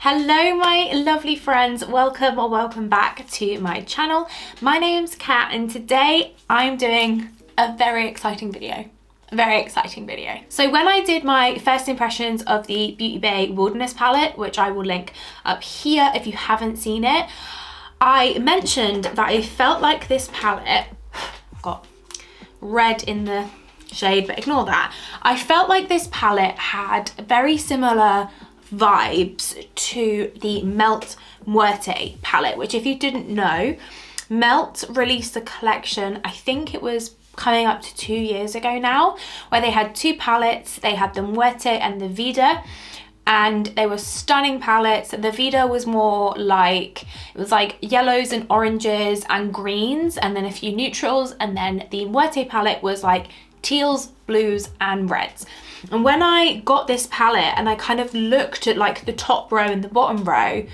Hello my lovely friends, welcome or welcome back to my channel. My name's Kat and today I'm doing a very exciting video. So when I did my first impressions of the beautybay Wilderness palette, which I will link up here if you haven't seen it, I mentioned that I felt like this palette, got red in the shade, but ignore that. I felt like this palette had very similar vibes to the Melt Muerte palette, which if you didn't know, Melt released a collection, I think it was coming up to 2 years ago now, where they had two palettes. They had the Muerte and the Vida, and they were stunning palettes. The Vida was more like, it was like yellows and oranges and greens and then a few neutrals, and then the Muerte palette was like teals, blues and reds. And when I got this palette and I kind of looked at like the top row and the bottom row,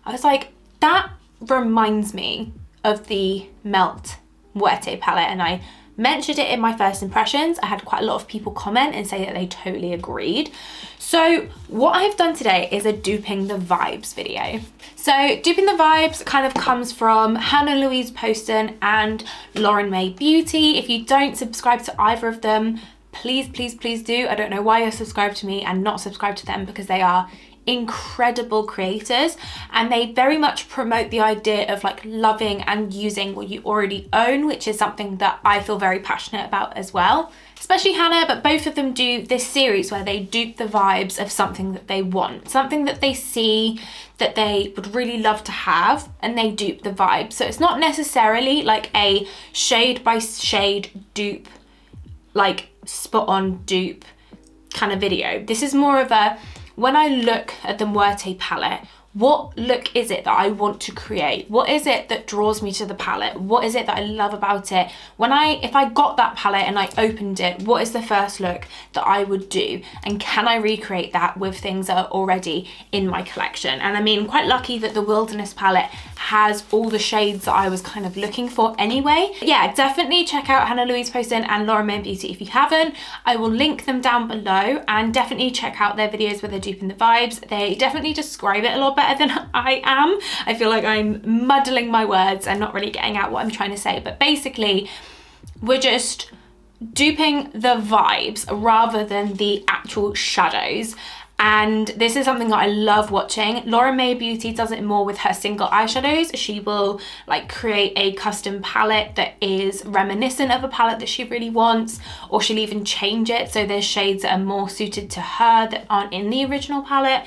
I was like, that reminds me of the Melt Muerte palette, and I mentioned it in my first impressions. I had quite a lot of people comment and say that they totally agreed. So what I've done today is a duping the vibes video. So duping the vibes kind of comes from Hannah Louise Poston and Lauren May Beauty. If you don't subscribe to either of them, please do. I don't know why you're subscribed to me and not subscribed to them, because they are incredible creators and they very much promote the idea of like loving and using what you already own, which is something that I feel very passionate about as well. Especially Hannah, but both of them do this series where they dupe the vibes of something that they want, something that they see that they would really love to have, and they dupe the vibe. So it's not necessarily like a shade by shade dupe, like spot on dupe kind of video. This is more of a, when I look at the Muerte palette, what look is it that I want to create? What is it that draws me to the palette? What is it that I love about it? If I got that palette and I opened it, what is the first look that I would do? And can I recreate that with things that are already in my collection? And I mean, I'm quite lucky that the Wilderness palette has all the shades that I was kind of looking for anyway. Yeah, definitely check out Hannah Louise Poston and Lauren May Beauty if you haven't. I will link them down below, and definitely check out their videos where they're duping the vibes. They definitely describe it a lot better than I am. I feel like I'm muddling my words and not really getting out what I'm trying to say, but basically we're just duping the vibes rather than the actual shadows. And this is something that I love watching. Lauren May Beauty does it more with her single eyeshadows. She will like create a custom palette that is reminiscent of a palette that she really wants, or she'll even change it so there's shades that are more suited to her that aren't in the original palette.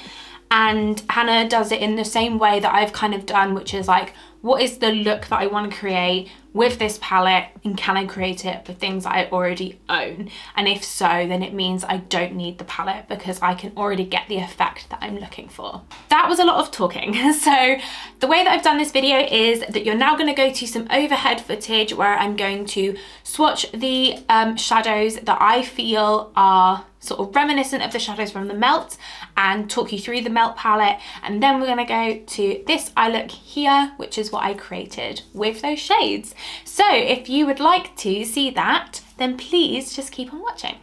And Hannah does it in the same way that I've kind of done, which is like, what is the look that I want to create with this palette, and can I create it with things that I already own? And if so, then it means I don't need the palette because I can already get the effect that I'm looking for. That was a lot of talking. So the way that I've done this video is that you're now going to go to some overhead footage where I'm going to swatch the shadows that I feel are sort of reminiscent of the shadows from the Melt, and talk you through the Melt palette. And then we're going to go to this eye look here, which is what I created with those shades. So if you would like to see that, then please just keep on watching.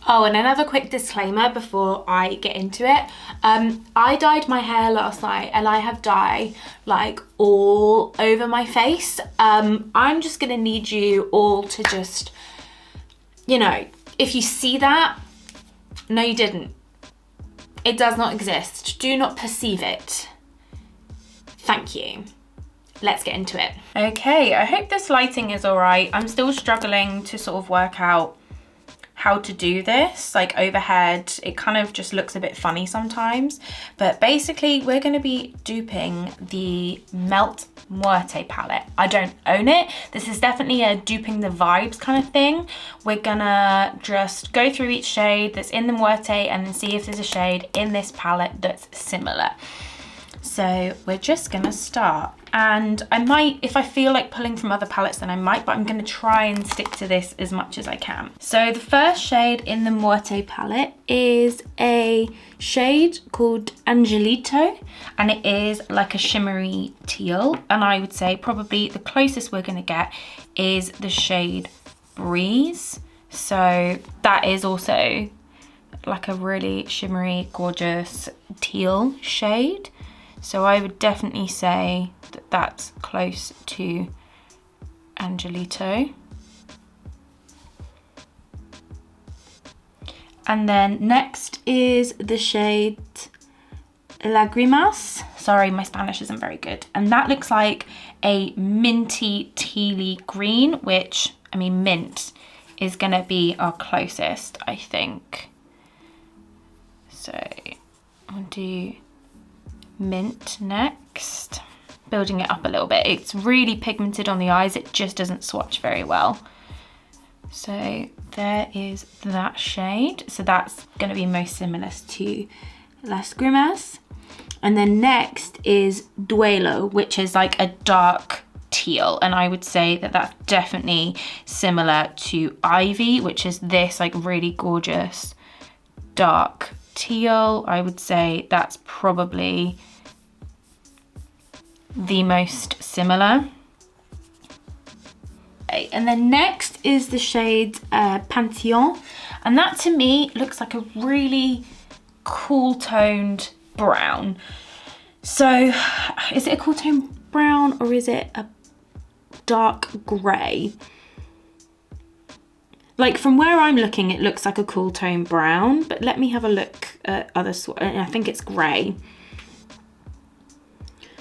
Oh, and another quick disclaimer before I get into it. I dyed my hair last night and I have dye like all over my face. I'm just gonna need you all to just, you know, if you see that, no you didn't. It does not exist. Do not perceive it. Thank you. Let's get into it. Okay, I hope this lighting is all right. I'm still struggling to sort of work out how to do this. Like overhead, it kind of just looks a bit funny sometimes. But basically, we're going to be duping the Melt Muerte palette. I don't own it. This is definitely a duping the vibes kind of thing. We're gonna just go through each shade that's in the Muerte and then see if there's a shade in this palette that's similar. So we're just gonna start, and I might, if I feel like pulling from other palettes, then I might, but I'm gonna try and stick to this as much as I can. So the first shade in the Muerte palette is a shade called Angelito, and it is like a shimmery teal, and I would say probably the closest we're gonna get is the shade Breeze. So that is also like a really shimmery, gorgeous teal shade. So I would definitely say that that's close to Angelito. And then next is the shade Lagrimas. Sorry, my Spanish isn't very good. And that looks like a minty tealy green, which, I mean, mint is gonna be our closest, I think. So I'll do mint next. Building it up a little bit. It's really pigmented on the eyes. It just doesn't swatch very well. So there is that shade. So that's gonna be most similar to Las Grimas. And then next is Duelo, which is like a dark teal. And I would say that that's definitely similar to Ivy, which is this like really gorgeous dark teal. I would say that's probably the most similar. Okay, and then next is the shade Pantheon. And that to me looks like a really cool toned brown. So is it a cool tone brown or is it a dark grey? Like from where I'm looking, it looks like a cool tone brown, but let me have a look at other I think it's grey.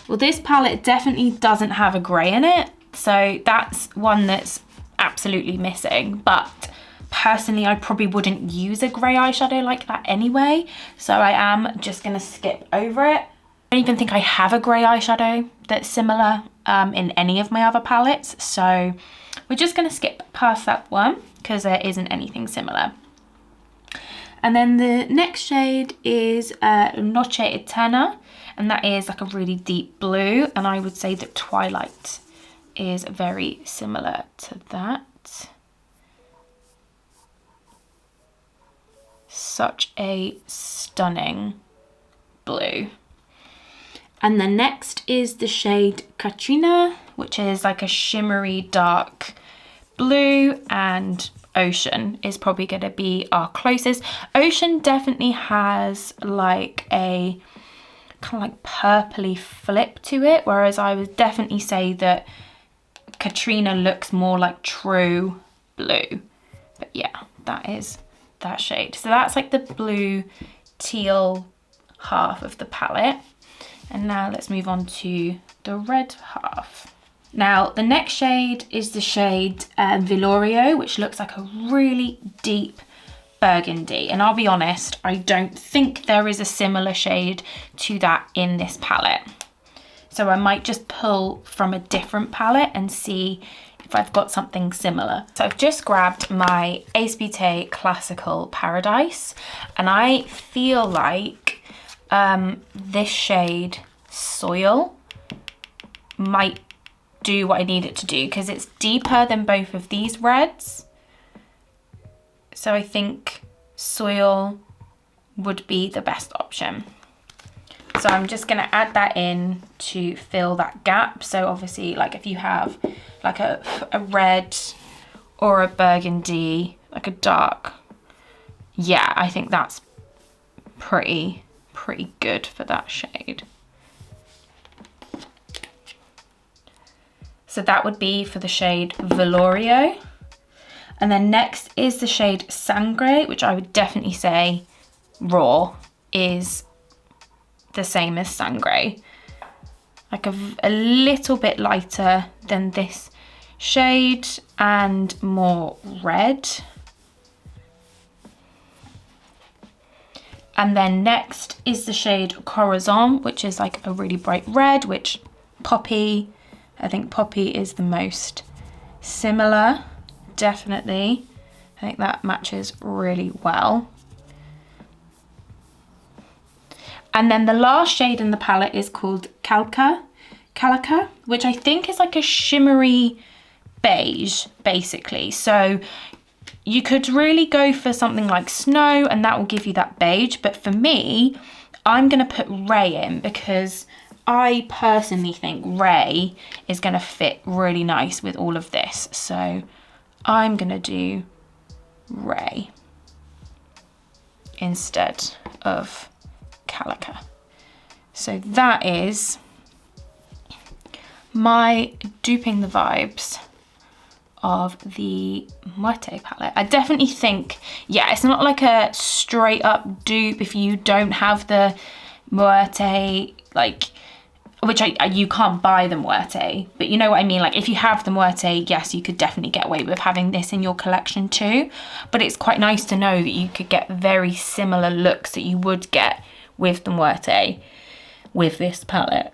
Well, this palette definitely doesn't have a grey in it, so that's one that's absolutely missing. But personally, I probably wouldn't use a grey eyeshadow like that anyway, so I am just gonna skip over it. I don't even think I have a grey eyeshadow that's similar in any of my other palettes, so we're just gonna skip past that one because there isn't anything similar. And then the next shade is Noche Eterna, and that is like a really deep blue, and I would say that Twilight is very similar to that. Such a stunning blue. And then next is the shade Katrina, which is like a shimmery dark blue, and Ocean is probably going to be our closest. Ocean definitely has like a kind of like purpley flip to it, whereas I would definitely say that Katrina looks more like true blue. But yeah, that is that shade. So that's like the blue teal half of the palette. And now let's move on to the red half. Now the next shade is the shade Velorio, which looks like a really deep burgundy. And I'll be honest, I don't think there is a similar shade to that in this palette. So I might just pull from a different palette and see if I've got something similar. So I've just grabbed my Ace Beauté Classical Paradise, and I feel like this shade Soil might do what I need it to do because it's deeper than both of these reds. So I think Soil would be the best option. So I'm just going to add that in to fill that gap. So obviously, like if you have like a red or a burgundy, like a dark, yeah, I think that's pretty good for that shade. So that would be for the shade Velorio. And then next is the shade Sangre, which I would definitely say raw is the same as Sangre. Like a little bit lighter than this shade and more red. And then next is the shade Corazon, which is like a really bright red, which Poppy, I think Poppy is the most similar, definitely. I think that matches really well. And then the last shade in the palette is called Calica, which I think is like a shimmery beige, basically. So you could really go for something like Snow and that will give you that beige. But for me, I'm gonna put Ray in because I personally think Ray is gonna fit really nice with all of this. So I'm gonna do Ray instead of Calica. So So that is my duping the vibes of the Muerte palette. I definitely think, yeah, it's not like a straight up dupe if you don't have the Muerte, like, which you can't buy the Muerte, but you know what I mean? Like, if you have the Muerte, yes, you could definitely get away with having this in your collection too. But it's quite nice to know that you could get very similar looks that you would get with the Muerte with this palette.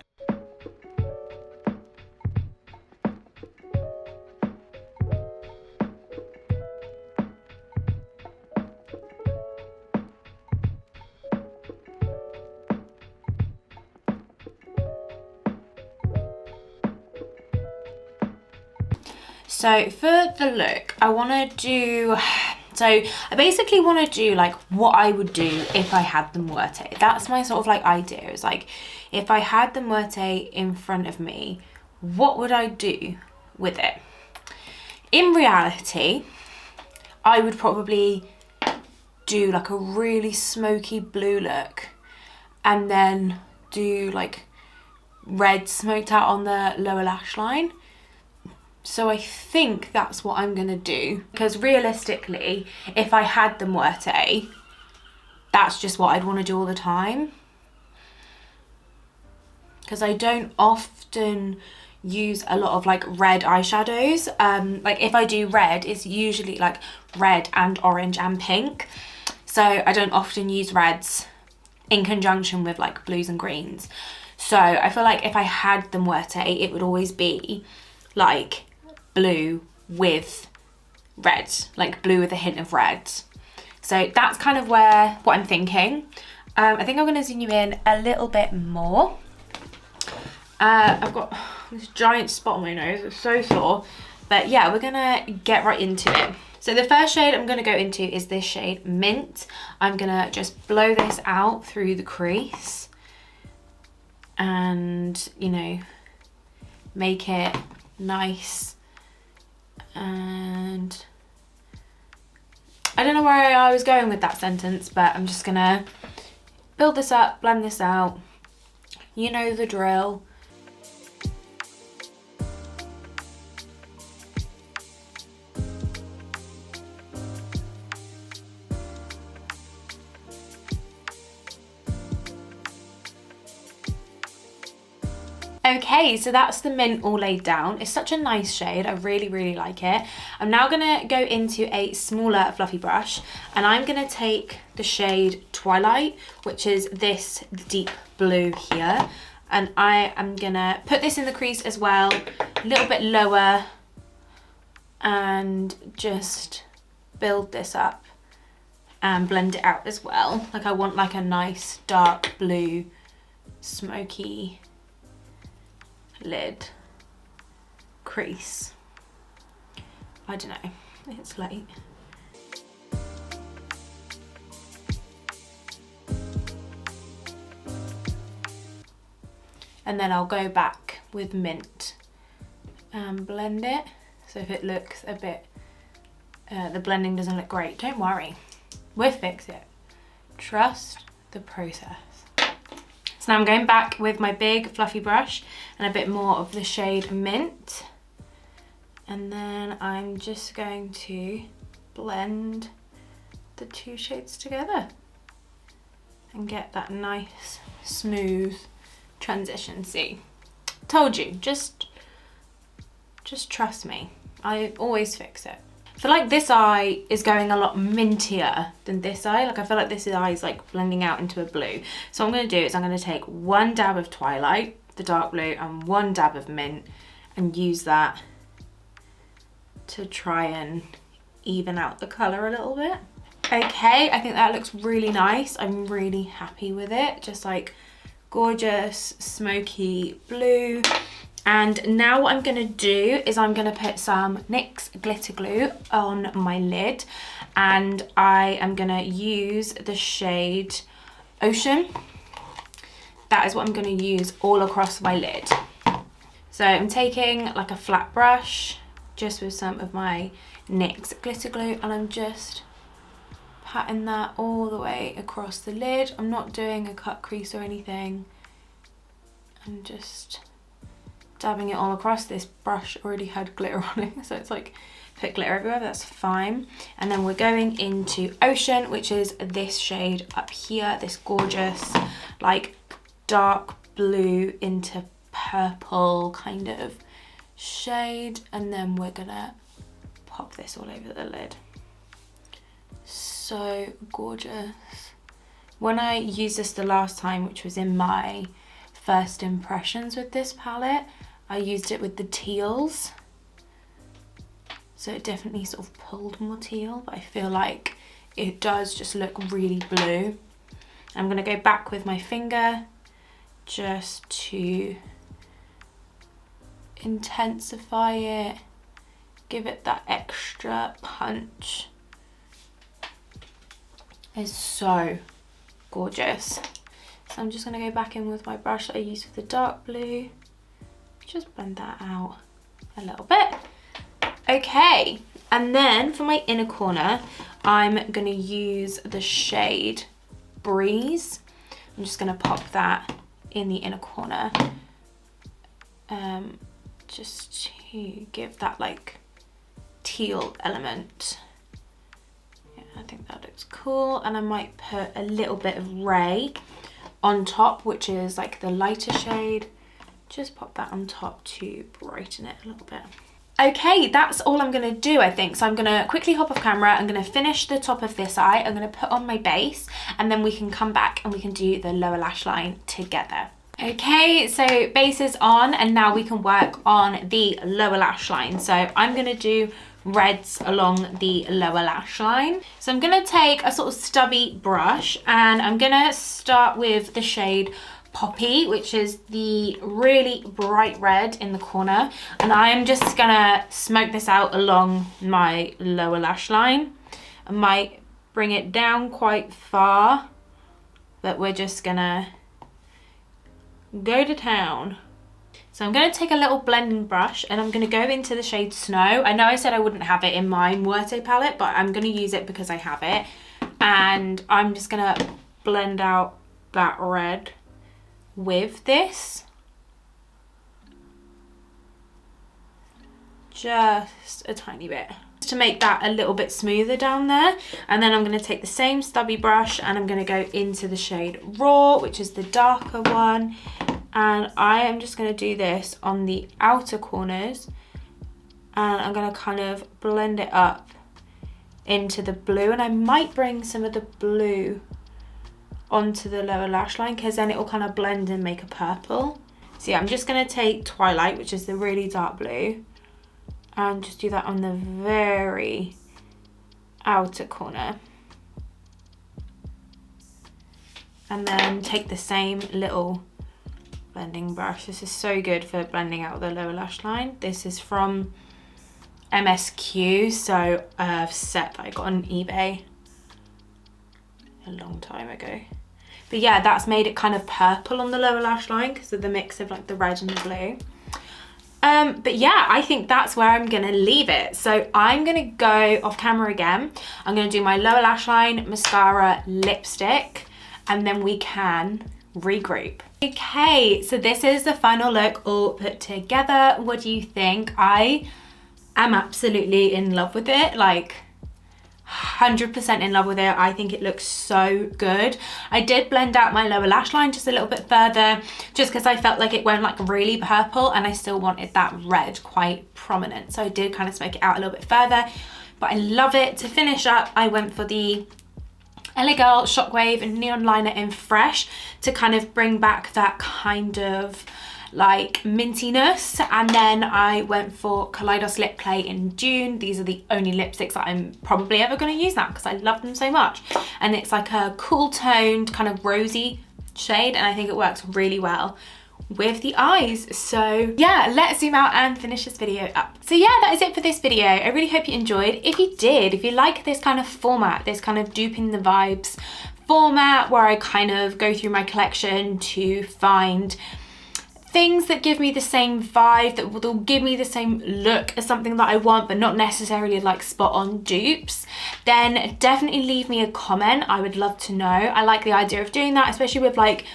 So for the look, I basically want to do like what I would do if I had the Muerte. That's my sort of like idea, is like, if I had the Muerte in front of me, what would I do with it? In reality, I would probably do like a really smoky blue look and then do like red smoked out on the lower lash line. So I think that's what I'm gonna do, because realistically, if I had the Muerte, that's just what I'd want to do all the time. Because I don't often use a lot of like red eyeshadows. Like if I do red, it's usually like red and orange and pink. So I don't often use reds in conjunction with like blues and greens. So I feel like if I had the Muerte, it would always be like blue with red, like blue with a hint of red. So that's kind of what I'm thinking. I think I'm going to zoom you in a little bit more. I've got this giant spot on my nose, it's so sore, but yeah, we're gonna get right into it. So the first shade I'm gonna go into is this shade Mint. I'm gonna just blow this out through the crease and, you know, make it nice. And I don't know where I was going with that sentence, but I'm just gonna build this up, blend this out. You know the drill. Okay, so that's the Mint all laid down. It's such a nice shade. I really, really like it. I'm now gonna go into a smaller fluffy brush and I'm gonna take the shade Twilight, which is this deep blue here. And I am gonna put this in the crease as well, a little bit lower, and just build this up and blend it out as well. Like I want like a nice dark blue, smoky lid crease. I don't know, it's late. And then I'll go back with Mint and blend it. So if it looks a bit, the blending doesn't look great, don't worry, we'll fix it. Trust the process. So now I'm going back with my big fluffy brush and a bit more of the shade Mint. And then I'm just going to blend the two shades together and get that nice, smooth transition. See, told you, just trust me, I always fix it. I feel like this eye is going a lot mintier than this eye. Like I feel like this eye is like blending out into a blue. So what I'm going to do is I'm going to take one dab of Twilight, the dark blue, and one dab of Mint and use that to try and even out the colour a little bit. Okay, I think that looks really nice. I'm really happy with it. Just like gorgeous smoky blue. And now what I'm gonna do is I'm gonna put some NYX glitter glue on my lid, and I am gonna use the shade Ocean. That is what I'm gonna use all across my lid. So I'm taking like a flat brush just with some of my NYX glitter glue, and I'm just patting that all the way across the lid. I'm not doing a cut crease or anything, I'm just dabbing it all across. This brush already had glitter on it, so it's like put glitter everywhere, that's fine. And then we're going into Ocean, which is this shade up here, this gorgeous like dark blue into purple kind of shade. And then we're gonna pop this all over the lid. So gorgeous. When I used this the last time, which was in my first impressions with this palette, I used it with the teals. So it definitely sort of pulled more teal, but I feel like it does just look really blue. I'm gonna go back with my finger just to intensify it, give it that extra punch. It's so gorgeous. So I'm just gonna go back in with my brush that I used for the dark blue, just blend that out a little bit. Okay, and then for my inner corner, I'm gonna use the shade Breeze. I'm just gonna pop that in the inner corner, just to give that like teal element. Yeah, I think that looks cool. And I might put a little bit of Ray on top, which is like the lighter shade. Just pop that on top to brighten it a little bit. Okay, that's all I'm gonna do, I think. So I'm gonna quickly hop off camera. I'm gonna finish the top of this eye. I'm gonna put on my base, and then we can come back and we can do the lower lash line together. Okay, so base is on, and now we can work on the lower lash line. So I'm gonna do reds along the lower lash line. So I'm gonna take a sort of stubby brush, and I'm gonna start with the shade Poppy, which is the really bright red in the corner, and I'm just gonna smoke this out along my lower lash line. I might bring it down quite far, but we're just gonna go to town. So I'm gonna take a little blending brush and I'm gonna go into the shade Snow. I know I said I wouldn't have it in my Muerte palette, but I'm gonna use it because I have it. And I'm just gonna blend out that red with this. Just a tiny bit, to make that a little bit smoother down there. And then I'm going to take the same stubby brush and I'm going to go into the shade Raw, which is the darker one, and I am just going to do this on the outer corners, and I'm going to kind of blend it up into the blue, and I might bring some of the blue onto the lower lash line because then it will kind of blend and make a purple. So yeah, I'm just going to take Twilight, which is the really dark blue, and just do that on the very outer corner. And then take the same little blending brush. This is so good for blending out the lower lash line. This is from MSQ, so a set that I got on eBay a long time ago. But yeah, that's made it kind of purple on the lower lash line because of the mix of like the red and the blue. But yeah, I think that's where I'm gonna leave it. So I'm gonna go off camera again. I'm gonna do my lower lash line, mascara, lipstick, and then we can regroup. Okay, so this is the final look all put together. What do you think? I am absolutely in love with it, like 100% in love with it. I think it looks so good. I did blend out my lower lash line just a little bit further just because I felt like it went like really purple and I still wanted that red quite prominent, so I did kind of smoke it out a little bit further, but I love it. To finish up, I went for the LA Girl Shockwave and Neon Liner in Fresh to kind of bring back that kind of like mintiness, and then I went for Kaliedos Lip Play in Dune. These are the only lipsticks that I'm probably ever going to use now because I love them so much, and it's like a cool toned kind of rosy shade, and I think it works really well with the eyes. So yeah, let's zoom out and finish this video up. So yeah, that is it for this video. I really hope you enjoyed. If you did, if you like this kind of format, this kind of duping the vibes format where I kind of go through my collection to find things that give me the same vibe, that will give me the same look as something that I want, but not necessarily like spot on dupes, then definitely leave me a comment. I would love to know. I like the idea of doing that, especially with like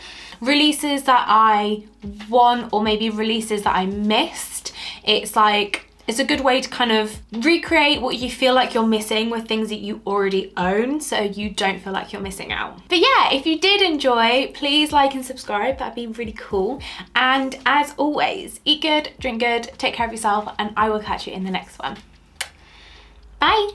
releases that I want, or maybe releases that I missed. It's like, it's a good way to kind of recreate what you feel like you're missing with things that you already own, so you don't feel like you're missing out. But yeah, if you did enjoy, please like and subscribe. That'd be really cool. And as always, eat good, drink good, take care of yourself, and I will catch you in the next one. Bye.